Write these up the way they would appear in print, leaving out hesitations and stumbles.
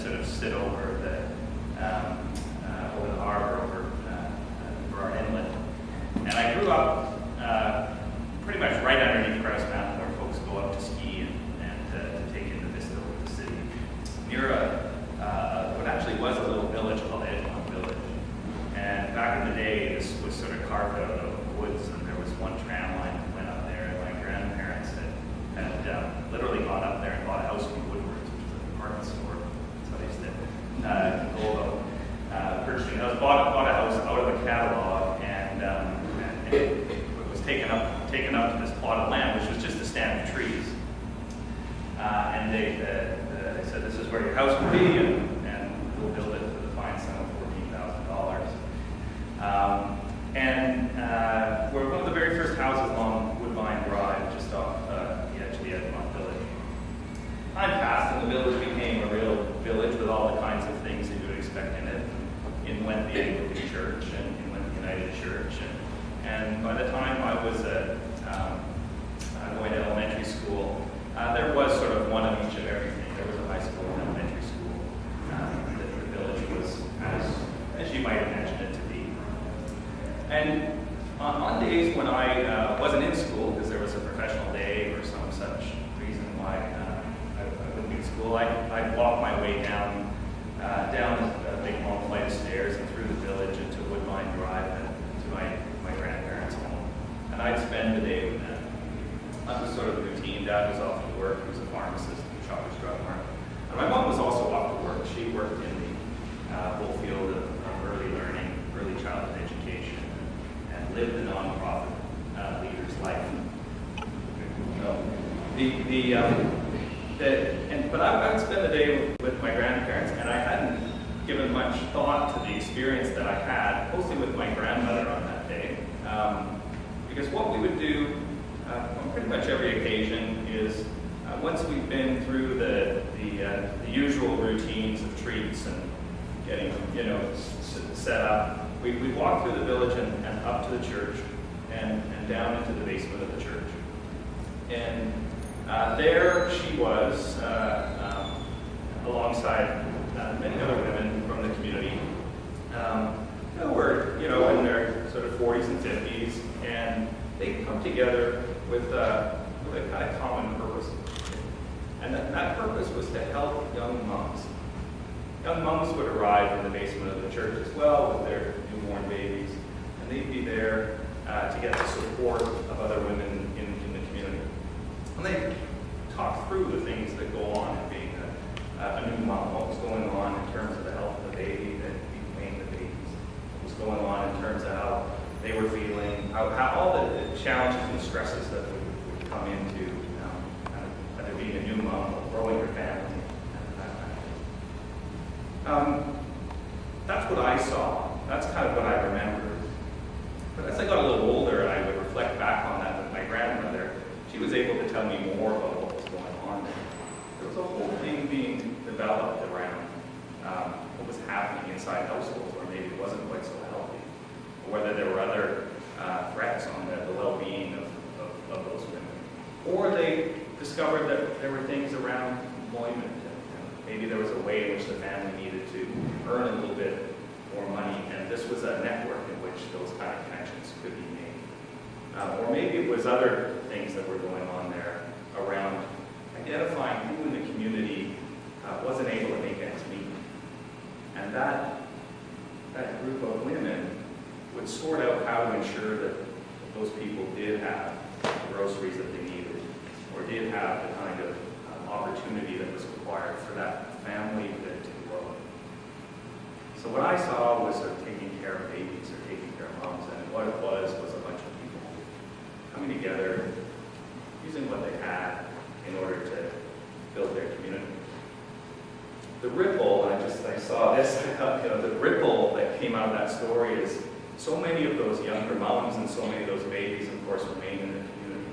sort of sit over the harbor, over our inlet. And I grew up pretty much right underneath Grouse Mountain, where folks go up to ski and to take in the vista of the city, near what actually was a little village called Edgemont Village. And back in the day, this was sort of carved out of the woods, and there was one tram line that went up there, and my grandparents had literally gone up there and bought a house from Woodward's, which is a department store. That's how they used to go about purchasing a house. Bought a house out of the catalog, and it was taken up to this plot of land, which was just a stand of trees. And they said, "This is where your house will be, and we'll build it for the fine sum of $14,000. We're one of the very first houses along Woodbine Drive, just off the edge of the Edgemont Village. Time passed, and the village became a real village with all the kinds of things that you would expect in it. In went the Anglican Church, and in went the United Church, and by the time I was going to elementary school, there was sort of one of each of everything. There was a high school and elementary school. The village was as you might imagine it to be. And on days when I wasn't in school, because there was a professional day or some such reason why I wouldn't be in school, I'd walk my way down a big long flight of stairs and through the village into Woodbine Drive and to my grandparents' home. And I'd spend the day with them. That was sort of the routine. Dad was off to work. He was a pharmacist in Shoppers Drug Mart. And my mom was also off to work. She worked in the whole field of early learning, early childhood education, and lived a nonprofit leader's life. But I would spend the day with my grandparents, and I hadn't given much thought to the experience that I had, mostly with my grandmother on that day. Because what we would do on pretty much every occasion is, once we've been through the usual routines of treats and getting set up, we'd walk through the village and up to the church and down into the basement of the church. And there she was, alongside many other women from the community, who were, in their sort of 40s and 50s, and they come together with a kind of common purpose. And that purpose was to help young moms. Young moms would arrive in the basement of the church as well with their newborn babies, and they'd be there to get the support of other women in the community. And they talk through the things that go on in being a new mom, what was going on in terms of the health of the baby, that became the babies, what was going on in terms of how they were feeling, how all the challenges and stresses that would come into either being a new mom or growing your family. That's what I saw. That's kind of what I remember. But as I got a little older and I would reflect back on that with my grandmother, she was able to tell me more about what was going on there. There was a whole thing being developed around what was happening inside households where maybe it wasn't quite so healthy, or whether there were other threats on the well-being of those women. Or they discovered that there were things around employment. Maybe there was a way in which the family needed to earn a little bit more money, and this was a network in which those kind of connections could be made. Or maybe it was other things that were going on there around identifying who in the community wasn't able to make ends meet. And that group of women would sort out how to ensure that those people did have the groceries that they needed, or did have the kind of opportunity that was required for that family to grow. So what I saw was sort of taking care of babies or taking care of moms, and what it was a bunch of people coming together, using what they had in order to build their community. The ripple, I saw this, the ripple that came out of that story is so many of those younger moms and so many of those babies, of course, remain in the community.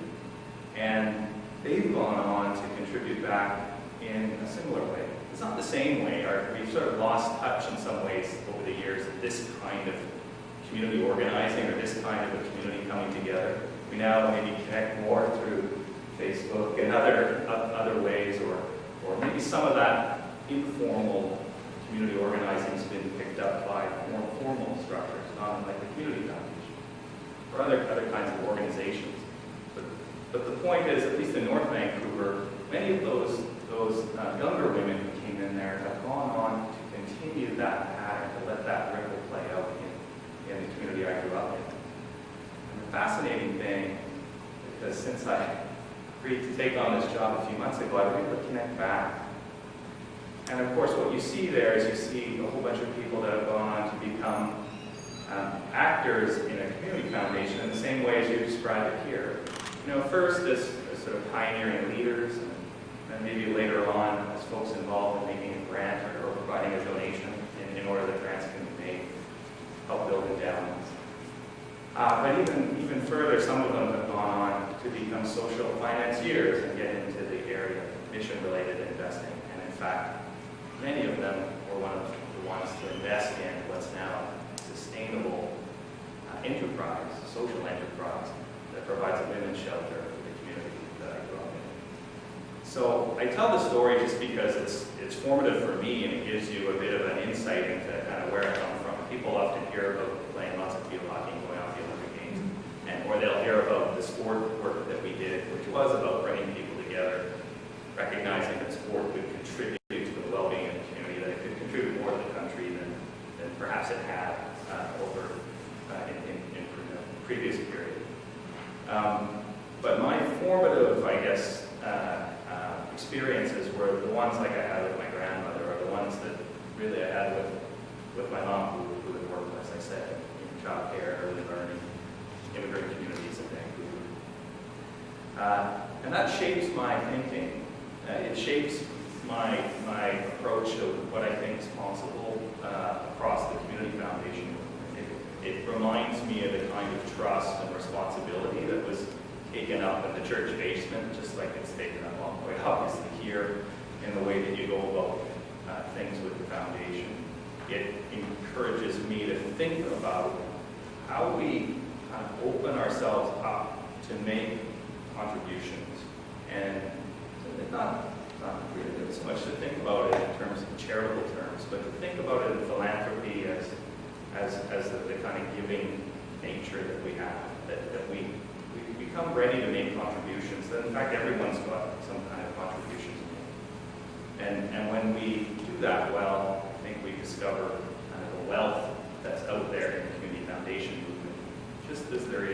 And they've gone on to contribute back in a similar way. It's not the same way. We've sort of lost touch in some ways over the years of this kind of community organizing or this kind of a community coming together. We now maybe connect more through Facebook and other ways, or maybe some of that informal community organizing's been picked up by more formal structures, not like the Community Foundation, or other kinds of organizations. But the point is, at least in North Vancouver, many of those younger women who came in there have gone on to continue that pattern, to let that ripple play out in the community I grew up in. And the fascinating thing, because since I agreed to take on this job a few months ago, I've been able to connect back. And of course, what you see there is you see a whole bunch of people that have gone on to become actors in a community foundation in the same way as you describe it here. First as sort of pioneering leaders, and maybe later on as folks involved in making a grant or providing a donation in order that grants can be made, help build endowments. But even further, some of them have gone on to become social financiers and get into the area of mission-related investing. And in fact, many of them were one of the ones to invest in what's now sustainable enterprise, social enterprise, that provides a women's shelter for the community that I grew up in. So I tell the story just because it's formative for me, and it gives you a bit of an insight into kind of where I come from. People often hear about playing lots of field hockey and going off the Olympic Games, or they'll hear about the sport work that we did, which was about bringing people together, recognizing that sport could contribute to the well-being of the community, that it could contribute more to the country than perhaps it had over in previous period. But my formative, I guess, experiences were the ones like I had with my grandmother, or the ones that really I had with my mom, who had worked, as I said, in child care, early learning, immigrant communities in Vancouver. And that shapes my thinking. It shapes my approach of what I think is possible across the Community Foundation. It reminds me of the kind of trust and responsibility that was taken up in the church basement, just like it's taken up all the way, obviously, here in the way that you go about things with the foundation. It encourages me to think about how we kind of open ourselves up to make contributions, and not really so much to think about it in terms of charitable terms, but to think about it in philanthropy as the kind of giving nature that we have, that we become ready to make contributions, that in fact everyone's got some kind of contributions to make. And when we do that well, I think we discover kind of the wealth that's out there in the Community Foundation movement, just as there